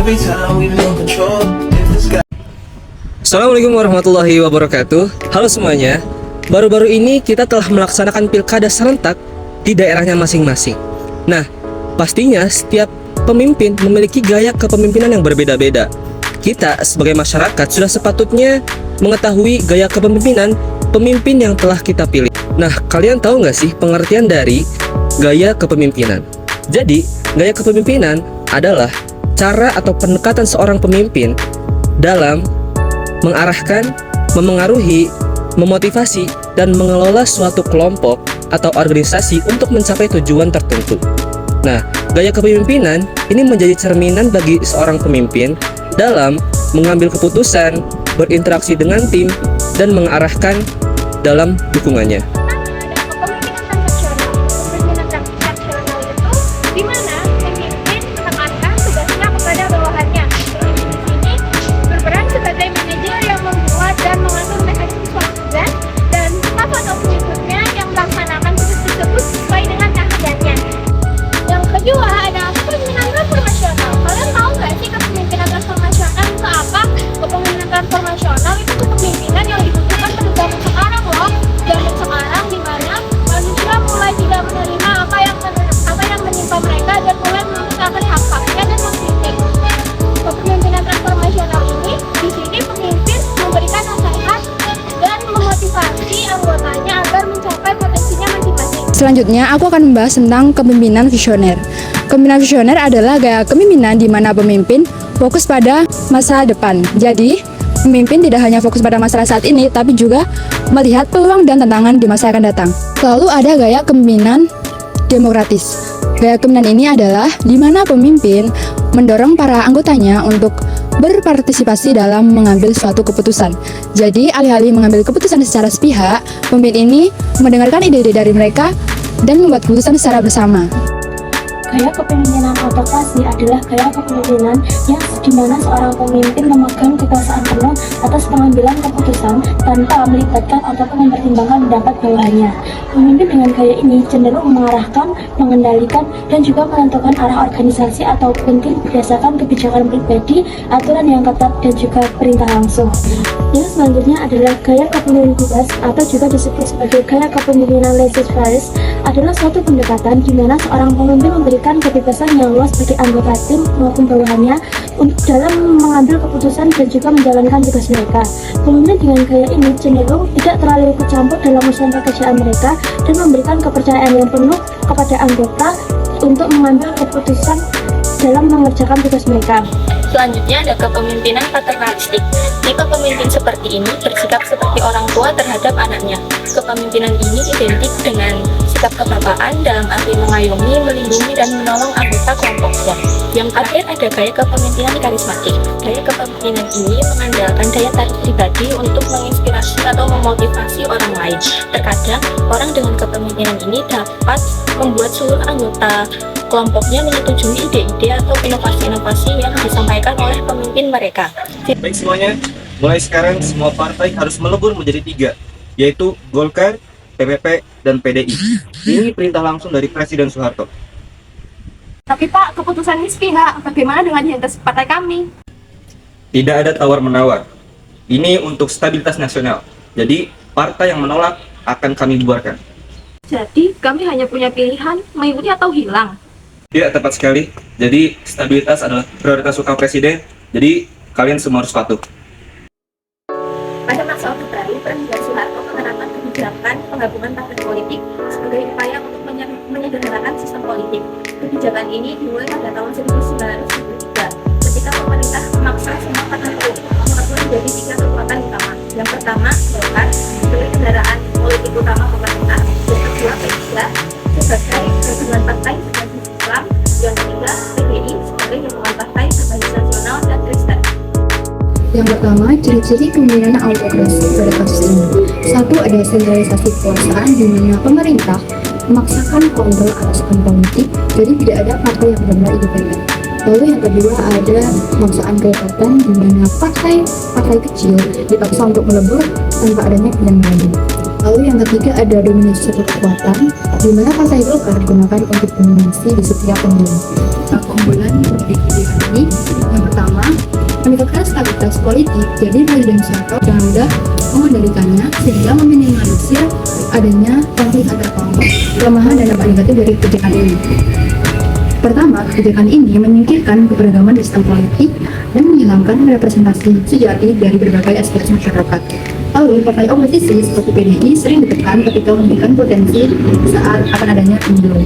every time we lose control. If the sky Assalamualaikum warahmatullahi wabarakatuh. Halo semuanya. Baru-baru ini kita telah melaksanakan pilkada serentak di daerahnya masing-masing. Nah, pastinya setiap pemimpin memiliki gaya kepemimpinan yang berbeda-beda. Kita sebagai masyarakat sudah sepatutnya mengetahui gaya kepemimpinan pemimpin yang telah kita pilih. Nah, kalian tahu nggak sih pengertian dari gaya kepemimpinan? Jadi, gaya kepemimpinan adalah cara atau pendekatan seorang pemimpin dalam mengarahkan, memengaruhi, memotivasi, dan mengelola suatu kelompok atau organisasi untuk mencapai tujuan tertentu. Nah, gaya kepemimpinan ini menjadi cerminan bagi seorang pemimpin dalam mengambil keputusan, berinteraksi dengan tim, dan mengarahkan dalam dukungannya. Transformasional itu kepemimpinan yang dibutuhkan pada zaman sekarang loh. Zaman sekarang di mana manusia mulai tidak menerima apa yang menimpa mereka dan mulai menyusahkan hak-haknya dan mengkritik. Kepemimpinan transformasional ini di sini pemimpin memberikan nasihat dan memotivasi anggotanya agar mencapai potensinya masing-masing. Selanjutnya, aku akan membahas tentang kepemimpinan visioner. Kepemimpinan visioner adalah gaya kepemimpinan di mana pemimpin fokus pada masa depan. Jadi, pemimpin tidak hanya fokus pada masalah saat ini, tapi juga melihat peluang dan tantangan di masa yang akan datang. Lalu ada gaya kepemimpinan demokratis. Gaya kepemimpinan ini adalah di mana pemimpin mendorong para anggotanya untuk berpartisipasi dalam mengambil suatu keputusan. Jadi, alih-alih mengambil keputusan secara sepihak, pemimpin ini mendengarkan ide-ide dari mereka dan membuat keputusan secara bersama. Gaya kepemimpinan autokrasi adalah gaya kepemimpinan yang dimana seorang pemimpin memegang kekuasaan penuh atas pengambilan keputusan tanpa melibatkan ataupun mempertimbangkan pendapat bawahannya. Pemimpin dengan gaya ini cenderung mengarahkan, mengendalikan, dan juga menentukan arah organisasi ataupun tim berdasarkan kebijakan pribadi, aturan yang ketat, dan juga perintah langsung. Yang selanjutnya adalah gaya kepemimpinan bebas atau juga disebut sebagai gaya kepemimpinan laissez-faire, adalah suatu pendekatan di mana seorang pemimpin memberikan kebebasan yang luas bagi anggota tim maupun bawahannya untuk dalam mengambil keputusan dan juga menjalankan tugas mereka. Pemimpin dengan gaya ini cenderung tidak terlalu ikut campur dalam urusan pekerjaan mereka dan memberikan kepercayaan yang penuh kepada anggota untuk mengambil keputusan dalam mengerjakan tugas mereka. Selanjutnya ada kepemimpinan paternalistik. Jika pemimpin seperti ini bersikap seperti orang tua terhadap anaknya. Kepemimpinan ini identik dengan sikap kebapaan dalam arti mengayomi, melindungi, dan menolong anggota kelompoknya. Yang terakhir ada gaya kepemimpinan karismatik. Gaya kepemimpinan ini mengandalkan daya tarik pribadi untuk menginspirasi atau memotivasi orang lain. Terkadang orang dengan kepemimpinan ini dapat membuat seluruh anggota kelompoknya menyetujui ide-ide atau inovasi-inovasi yang disampaikan oleh pemimpin mereka. Baik semuanya, mulai sekarang semua partai harus melebur menjadi 3, yaitu Golkar, PPP, dan PDI. Ini perintah langsung dari Presiden Soeharto. Tapi Pak, keputusan ini sepihak. Bagaimana dengan identitas partai kami? Tidak ada tawar-menawar. Ini untuk stabilitas nasional. Jadi, partai yang menolak akan kami bubarkan. Jadi, kami hanya punya pilihan mengikuti atau hilang. Tidak tepat sekali. Jadi, stabilitas adalah prioritas utama Presiden. Jadi, kalian semua harus patuh. Pada masa Orde Baru, Presiden Soeharto menerapkan kebijakan penggabungan partai politik sebagai upaya untuk menyederhanakan sistem politik. Kebijakan ini dimulai pada tahun 1993 ketika pemerintah memaksa semua partai politik menjadi 3 kekuatan utama. Yang pertama, Golkar sebagai kendaraan politik utama pemerintah. Yang kedua, P3 sebagai gabungan partai berbasis Islam. Yang ketiga, PDI sebagai gabungan partai berbasis nasional dan Kristen. Yang pertama, ciri-ciri kepemimpinan autokrasi pada kasus ini. 1. Ada sentralisasi kekuasaan di mana pemerintah memaksakan kontrol atas politik, jadi tidak ada partai yang benar-benar independen. Lalu yang kedua ada pemaksaan kerekatan di mana partai kecil dipaksa untuk melebur tanpa adanya pilihan lain. Lalu yang ketiga ada dominasi suatu kekuatan, di mana partai Golkar digunakan untuk dominasi di setiap pemilu. Nah, keunggulan dari kebijakan ini, yang pertama, meningkatkan stabilitas politik, jadi Presiden Soekarno dengan mudah mengendalikannya sehingga meminimalisir adanya konflik antar kelompok. Kelemahan dan dampak negatif dari kebijakan ini. Pertama, kebijakan ini menyingkirkan keberagaman di sistem politik dan menghilangkan representasi sejati dari berbagai aspek masyarakat. Lalu, partai oposisi seperti PDI sering ditekan ketika memberikan potensi saat akan adanya pemilu.